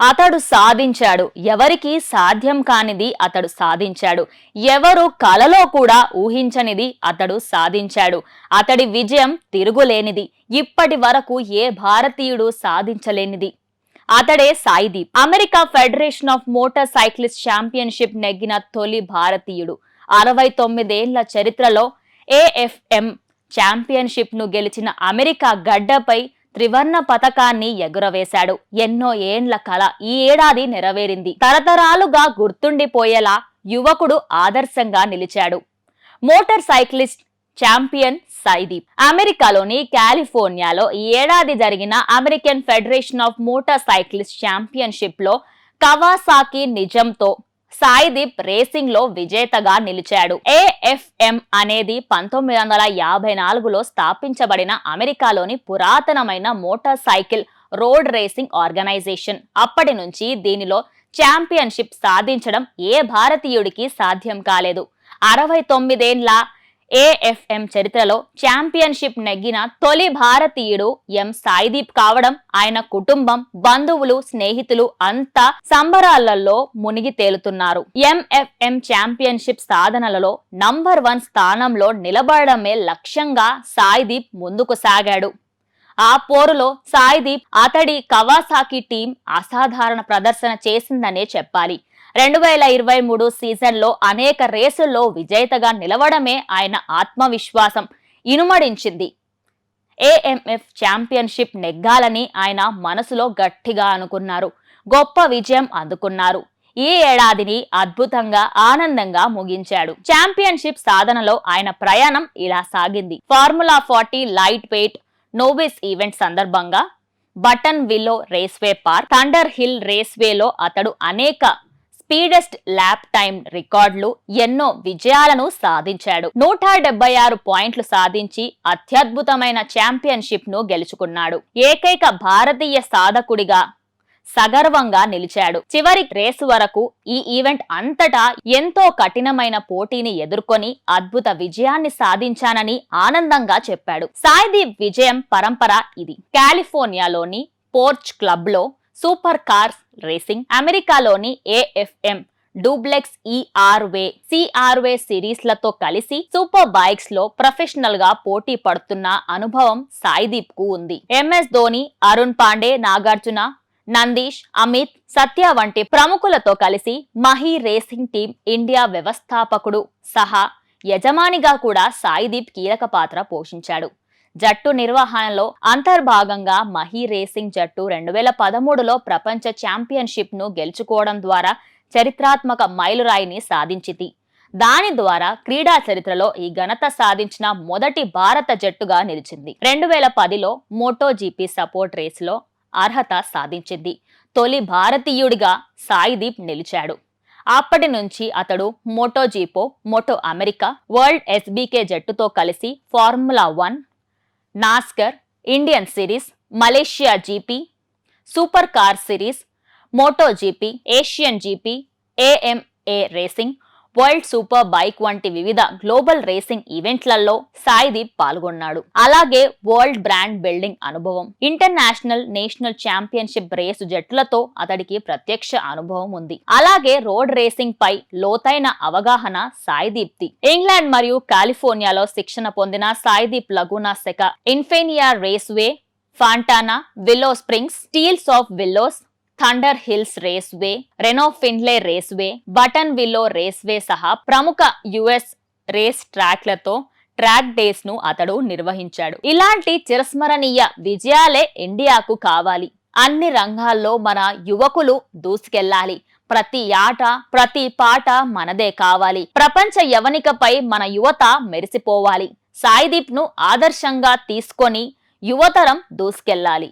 అతడు సాధించాడు. ఎవరికీ సాధ్యం కానిది అతడు సాధించాడు. ఎవరు కలలో కూడా ఊహించనిది అతడు సాధించాడు. అతడి విజయం తిరుగులేనిది. ఇప్పటి వరకు ఏ భారతీయుడు సాధించలేనిది. అతడే Saideep. America federation of motor cyclist championship నెగ్గిన తొలి భారతీయుడు. 69 ఏళ్ల చరిత్రలో ఏఎఫ్ఎం ఛాంపియన్షిప్ ను గెలిచిన అమెరికా గడ్డపై త్రివర్ణ పతకాన్ని ఎగురవేశాడు. ఎన్నో ఏండ్ల కల ఈ ఏడాది నెరవేరింది. తరతరాలుగా గుర్తుండిపోయేలా యువకుడు ఆదర్శంగా నిలిచాడు. Motor cyclist champion Saideep. అమెరికాలోని కాలిఫోర్నియాలో ఈ ఏడాది జరిగిన American Federation of motor cyclist championship లో కవాసాకి నిజంతో సాయిదీప్ రేసింగ్ లో విజేతగా నిలిచాడు. ఏఎఫ్ఎం అనేది 1954లో స్థాపించబడిన అమెరికాలోని పురాతనమైన motorcycle road racing organization. అప్పటి నుంచి దీనిలో ఛాంపియన్షిప్ సాధించడం ఏ భారతీయుడికి సాధ్యం కాలేదు. 69 ఏళ్ల ఏఎఫ్ఎం చరిత్రలో ఛాంపియన్షిప్ నెగ్గిన తొలి భారతీయుడు సాయిదీప్ కావడం ఆయన కుటుంబం, బంధువులు, స్నేహితులు అంతా సంబరాలలో మునిగి తేలుతున్నారు. ఎంఎఫ్ఎం ఛాంపియన్షిప్ సాధనలలో నంబర్ 1 స్థానంలో నిలబడమే లక్ష్యంగా సాయిదీప్ ముందుకు సాగాడు. ఆ పోరులో సాయిదీప్ అతడి కవాసాకి టీం అసాధారణ ప్రదర్శన చేసిందనే చెప్పాలి. 2023 సీజన్లో అనేక రేసుల్లో విజేతగా నిలవడమే ఆయన ఆత్మవిశ్వాసం ఇనుమడించింది. ఏఎంఎఫ్ ఛాంపియన్షిప్ నెగ్గాలని ఆయన మనసులో గట్టిగా అనుకున్నారు. గొప్ప విజయం అందుకున్నారు. ఈ ఏడాదిని అద్భుతంగా, ఆనందంగా ముగించాడు. ఛాంపియన్షిప్ సాధనలో ఆయన ప్రయాణం ఇలా సాగింది. Formula 40 light weight novice event సందర్భంగా Button Willow Raceway Park, Thunder Hill రేస్వేలో అతడు అనేక స్పీడెస్ట్ ల్యాప్ టైం రికార్డులు, ఎన్నో విజయాలను సాధించాడు. 176 పాయింట్లు సాధించి అత్యద్భుతమైన ఛాంపియన్షిప్ ను గెలుచుకున్నాడు. ఏకైక భారతీయ సాధకుడిగా సగర్వంగా నిలిచాడు. చివరి రేసు వరకు ఈ ఈవెంట్ అంతటా ఎంతో కఠినమైన పోటీని ఎదుర్కొని అద్భుత విజయాన్ని సాధించానని ఆనందంగా చెప్పాడు. సాయిదీప్ విజయం పరంపర ఇది. కాలిఫోర్నియాలోని పోర్చ్ క్లబ్ లో సూపర్ కార్స్ రేసింగ్, అమెరికాలోని ఏఎఫ్ఎం డూప్లెక్స్ సిఆర్వే సిరీస్ లతో కలిసి సూపర్ బైక్స్ లో ప్రొఫెషనల్ గా పోటీ పడుతున్న అనుభవం సాయిదీప్ కు ఉంది. ఎంఎస్ ధోని, అరుణ్ పాండే, నాగార్జున, నందీష్, అమిత్, సత్య వంటి ప్రముఖులతో కలిసి మహీ రేసింగ్ టీం ఇండియా వ్యవస్థాపకుడు సహా యజమానిగా కూడా సాయిదీప్ కీలక పాత్ర పోషించాడు. జట్టు నిర్వహణలో అంతర్భాగంగా మహీ రేసింగ్ జట్టు 2013లో ప్రపంచ ఛాంపియన్షిప్ ను గెలుచుకోవడం ద్వారా చరిత్రాత్మక మైలురాయిని సాధించింది. దాని ద్వారా క్రీడా చరిత్రలో ఈ ఘనత సాధించిన మొదటి భారత జట్టుగా నిలిచింది. 2010లో మోటో జీపీ సపోర్ట్ రేసులో అర్హత సాధించింది. తొలి భారతీయుడిగా సాయిదీప్ నిలిచాడు. అప్పటి నుంచి అతడు మోటోజీపో, మోటో అమెరికా, వరల్డ్ ఎస్బీకే జట్టుతో కలిసి Formula 1, NASCAR, Indian series, Malaysia GP, super car series, Moto GP, Asian GP, AMA racing, World Super Bike వంటి వివిధ గ్లోబల్ రేసింగ్ ఈవెంట్లలో సాయిదీప్ పాల్గొన్నాడు. అలాగే వరల్డ్ బ్రాండ్ బిల్డింగ్ అనుభవం, ఇంటర్నేషనల్, నేషనల్ ఛాంపియన్షిప్ రేసు జట్లతో అతడికి ప్రత్యక్ష అనుభవం ఉంది. అలాగే రోడ్ రేసింగ్ పై లోతైన అవగాహన సాయిదీప్ది. ఇంగ్లాండ్ మరియు కాలిఫోర్నియాలో శిక్షణ పొందిన Saideep Laguna Seca, Infineon Raceway, Fontana, Willow Springs, Streets of Willows, Thunder Hills Raceway, Reno Fernley Raceway, Button Willow Raceway సహా ప్రముఖ యుఎస్ రేస్ ట్రాక్లతో ట్రాక్ డేస్ ను అతడు నిర్వహించాడు. ఇలాంటి చిరస్మరణీయ విజయాలే ఇండియాకు కావాలి. అన్ని రంగాల్లో మన యువకులు దూసుకెళ్లాలి. ప్రతి ఆట, ప్రతి పాట మనదే కావాలి. ప్రపంచ యవనికపై మన యువత మెరిసిపోవాలి. సాయిదీప్ ను ఆదర్శంగా తీసుకొని యువతరం దూసుకెళ్లాలి.